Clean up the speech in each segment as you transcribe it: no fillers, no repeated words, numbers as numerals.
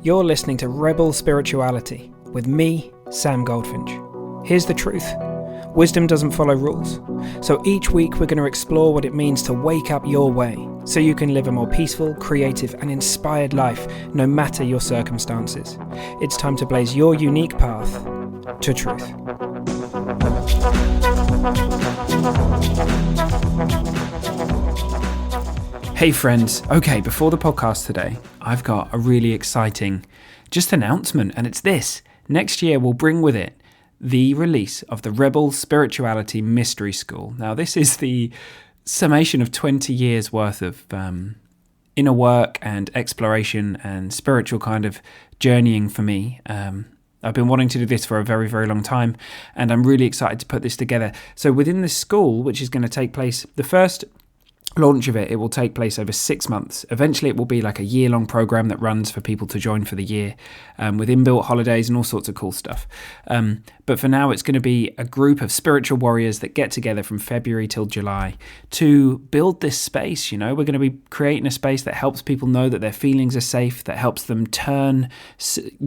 You're listening to Rebel Spirituality with me, Sam Goldfinch. Here's the truth. Wisdom doesn't follow rules. So each week we're going to explore what it means to wake up your way so you can live a more peaceful, creative and inspired life no matter your circumstances. It's time to blaze your unique path to truth. Hey friends, okay, before the podcast today, I've got a really exciting announcement, and it's this. Next year we'll bring with it the release of the Rebel Spirituality Mystery School. Now this is the summation of 20 years worth of inner work and exploration and spiritual kind of journeying for me. I've been wanting to do this for a very, very long time, and I'm really excited to put this together. So within this school, which is going to take place, the first launch of it will take place over 6 months. Eventually it will be like a year-long program that runs for people to join for the year, with inbuilt holidays and all sorts of cool stuff. But for now it's going to be a group of spiritual warriors that get together from February till July to build this space. You know, we're going to be creating a space that helps people know that their feelings are safe, that helps them turn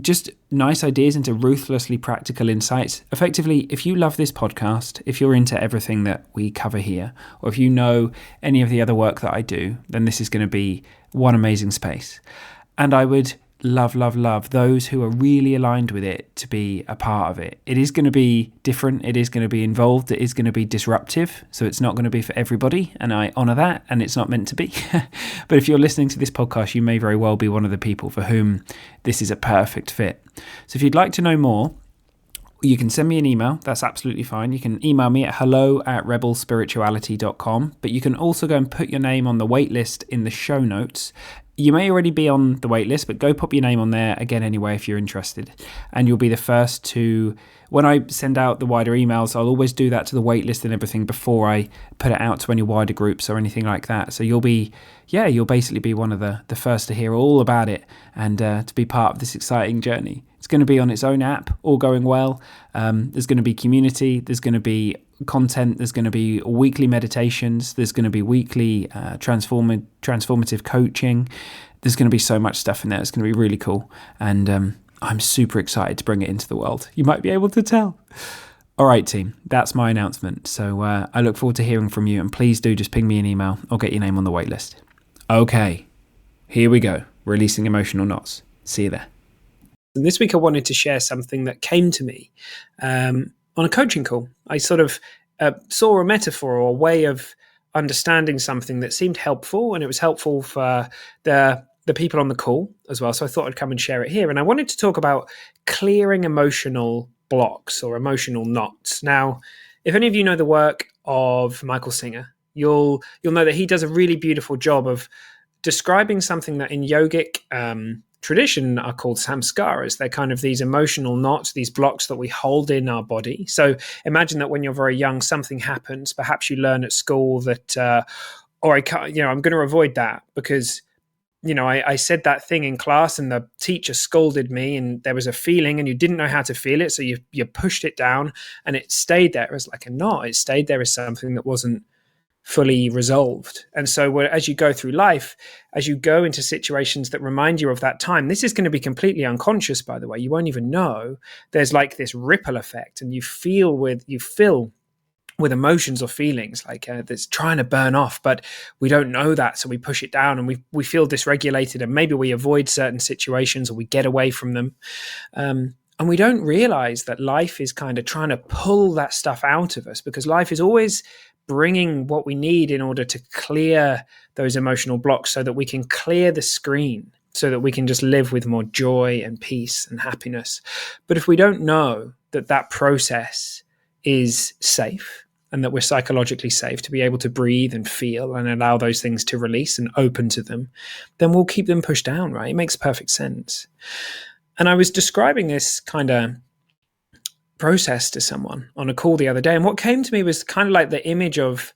just nice ideas into ruthlessly practical insights. Effectively, if you love this podcast, if you're into everything that we cover here, or if you know any of the other work that I do, then this is going to be one amazing space. And I would love those who are really aligned with it to be a part of it. It is going to be different. It is going to be involved. It is going to be disruptive. So it's not going to be for everybody. And I honor that. And it's not meant to be. But if you're listening to this podcast, you may very well be one of the people for whom this is a perfect fit. So if you'd like to know more, you can send me an email. That's absolutely fine. You can email me at hello@rebelspirituality.com. But you can also go and put your name on the waitlist in the show notes. You may already be on the waitlist, but go pop your name on there again anyway if you're interested. And you'll be the first to, when I send out the wider emails, I'll always do that to the waitlist and everything before I put it out to any wider groups or anything like that. So you'll basically be one of the first to hear all about it and to be part of this exciting journey. It's going to be on its own app, all going well. There's going to be community, there's going to be content, there's going to be weekly meditations, there's going to be weekly transformative coaching. There's going to be so much stuff in there. It's going to be really cool. And I'm super excited to bring it into the world. You might be able to tell. All right, team, that's my announcement. So I look forward to hearing from you. And please do just ping me an email or get your name on the waitlist. Okay, here we go. Releasing emotional knots. See you there. And this week I wanted to share something that came to me on a coaching call. I sort of saw a metaphor or a way of understanding something that seemed helpful, and it was helpful for the people on the call as well. So I thought I'd come and share it here. And I wanted to talk about clearing emotional blocks or emotional knots. Now, if any of you know the work of Michael Singer, you'll know that he does a really beautiful job of describing something that in yogic tradition are called samskaras. They're kind of these emotional knots, these blocks that we hold in our body. So imagine that when you're very young, something happens. Perhaps you learn at school that, I'm going to avoid that because, I said that thing in class and the teacher scolded me and there was a feeling and you didn't know how to feel it. So you pushed it down and it stayed there as like a knot. It stayed there as something that wasn't fully resolved. And so as you go through life, as you go into situations that remind you of that time, this is going to be completely unconscious, by the way. You won't even know. There's like this ripple effect and you fill with emotions or feelings like that's trying to burn off, but we don't know that. So we push it down and we feel dysregulated and maybe we avoid certain situations or we get away from them. And we don't realize that life is kind of trying to pull that stuff out of us because life is always bringing what we need in order to clear those emotional blocks so that we can clear the screen, so that we can just live with more joy and peace and happiness. But if we don't know that process is safe and that we're psychologically safe to be able to breathe and feel and allow those things to release and open to them, then we'll keep them pushed down, right? It makes perfect sense. And I was describing this kind of process to someone on a call the other day, and what came to me was kind of like the image of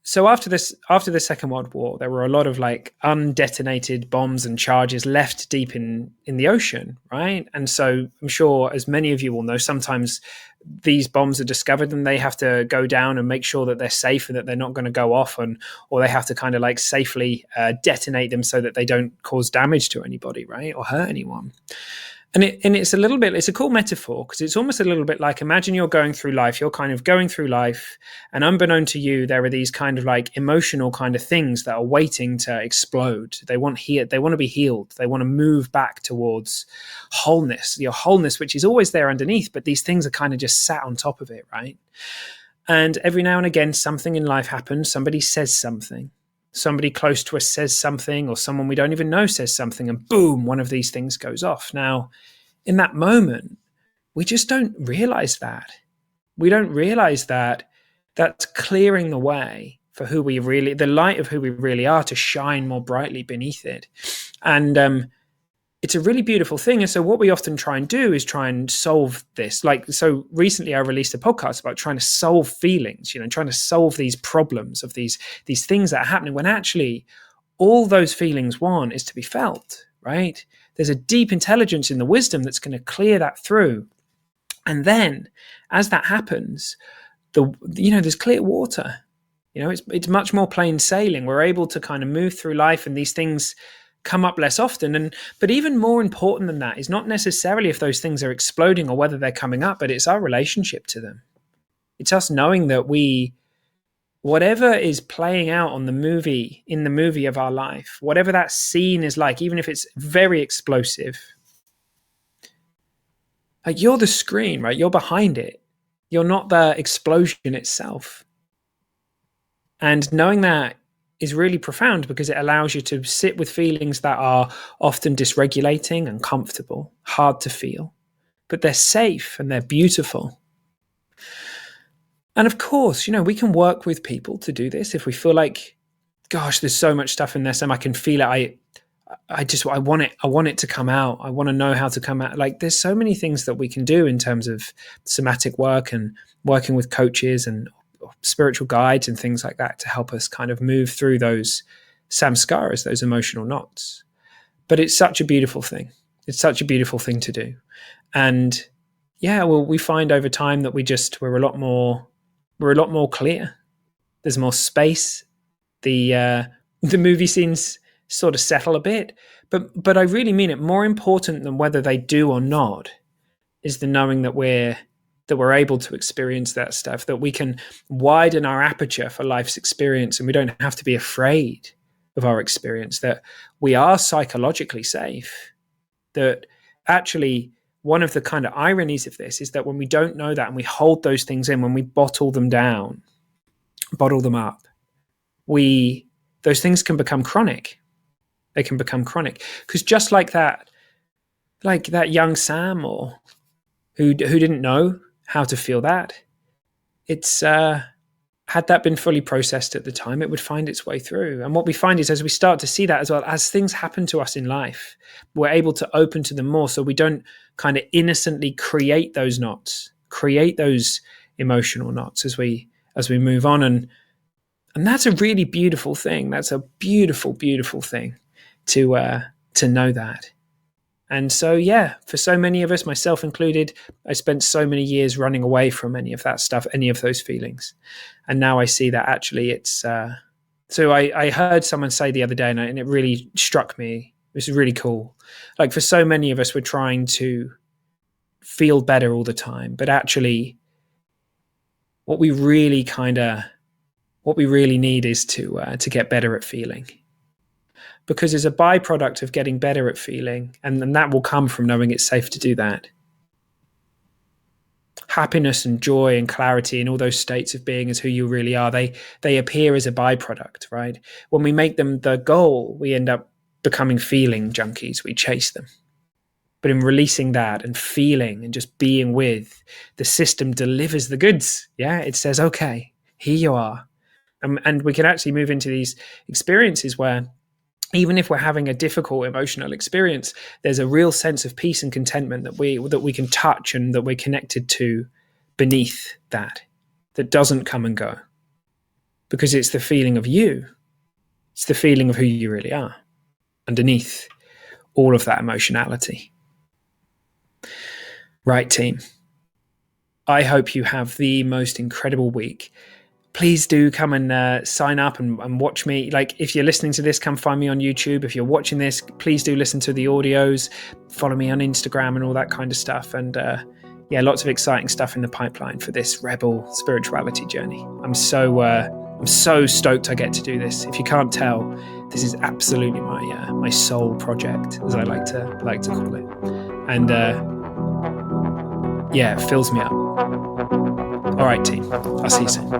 So after the Second World War, there were a lot of like undetonated bombs and charges left deep in the ocean, right? And so I'm sure, as many of you will know, sometimes these bombs are discovered and they have to go down and make sure that they're safe and that they're not going to go off, or they have to kind of like safely detonate them so that they don't cause damage to anybody, right, or hurt anyone. And it's a cool metaphor, because it's almost a little bit like, imagine you're going through life, you're kind of going through life, and unbeknown to you, there are these kind of like emotional kind of things that are waiting to explode. They want to be healed. They want to move back towards wholeness, your wholeness, which is always there underneath, but these things are kind of just sat on top of it, right? And every now and again, something in life happens. Somebody says something. Somebody close to us says something, or someone we don't even know says something, and boom, one of these things goes off. Now, in that moment, we just don't realize that. We don't realize that that's clearing the way for the light of who we really are, to shine more brightly beneath it. And it's a really beautiful thing. And so what we often try and do is try and solve this. Like, so recently I released a podcast about trying to solve feelings, trying to solve these problems of these things that are happening, when actually all those feelings want is to be felt, right? There's a deep intelligence in the wisdom that's going to clear that through. And then as that happens, there's clear water. It's much more plain sailing. We're able to kind of move through life, and these things come up less often. But even more important than that is not necessarily if those things are exploding or whether they're coming up, but it's our relationship to them. It's us knowing that whatever is playing out in the movie of our life, whatever that scene is like, even if it's very explosive, like, you're the screen, right? You're behind it. You're not the explosion itself. And knowing that is really profound, because it allows you to sit with feelings that are often dysregulating, uncomfortable, hard to feel, but they're safe and they're beautiful. And of course, we can work with people to do this if we feel like, gosh, there's so much stuff in there, Sam, I can feel it. I want it to come out. I want to know how to come out. Like, there's so many things that we can do in terms of somatic work and working with coaches and spiritual guides and things like that to help us kind of move through those samskaras, those emotional knots. But it's such a beautiful thing. It's such a beautiful thing to do. And yeah, well, we find over time that we're a lot more clear. There's more space. The movie scenes sort of settle a bit, but I really mean it. More important than whether they do or not is the knowing that we're able to experience that stuff, that we can widen our aperture for life's experience, and we don't have to be afraid of our experience, that we are psychologically safe. That actually, one of the kind of ironies of this is that when we don't know that and we hold those things in, when we bottle them down, bottle them up, those things can become chronic. They can become chronic, because just like that young Sam, or who didn't know how to feel that, it's had that been fully processed at the time, it would find its way through. And what we find is, as we start to see that as well, as things happen to us in life, we're able to open to them more, so we don't kind of innocently create those knots, create those emotional knots as we move on. And that's a really beautiful thing. That's a beautiful, beautiful thing to know that. And so, yeah, for so many of us, myself included, I spent so many years running away from any of that stuff, any of those feelings. And now I see that actually it's... So I heard someone say the other day, and it really struck me. This is really cool. Like, for so many of us, we're trying to feel better all the time. But actually, what we really need is to get better at feeling. Because as a byproduct of getting better at feeling, and that will come from knowing it's safe to do that, happiness and joy and clarity and all those states of being as who you really are, they appear as a byproduct, right? When we make them the goal, we end up becoming feeling junkies. We chase them. But in releasing that and feeling and just being with, the system delivers the goods. Yeah, it says, okay, here you are. And we can actually move into these experiences where, even if we're having a difficult emotional experience, there's a real sense of peace and contentment that we can touch and that we're connected to beneath that doesn't come and go. because it's the feeling of you. It's the feeling of who you really are underneath all of that emotionality. Right, team. I hope you have the most incredible week. Please do come and sign up and watch me. Like, if you're listening to this, come find me on YouTube. If you're watching this, please do listen to the audios. Follow me on Instagram and all that kind of stuff. And lots of exciting stuff in the pipeline for this rebel spirituality journey. I'm so stoked I get to do this. If you can't tell, this is absolutely my soul project, as I like to call it. And it fills me up. All right, team. I'll see you soon.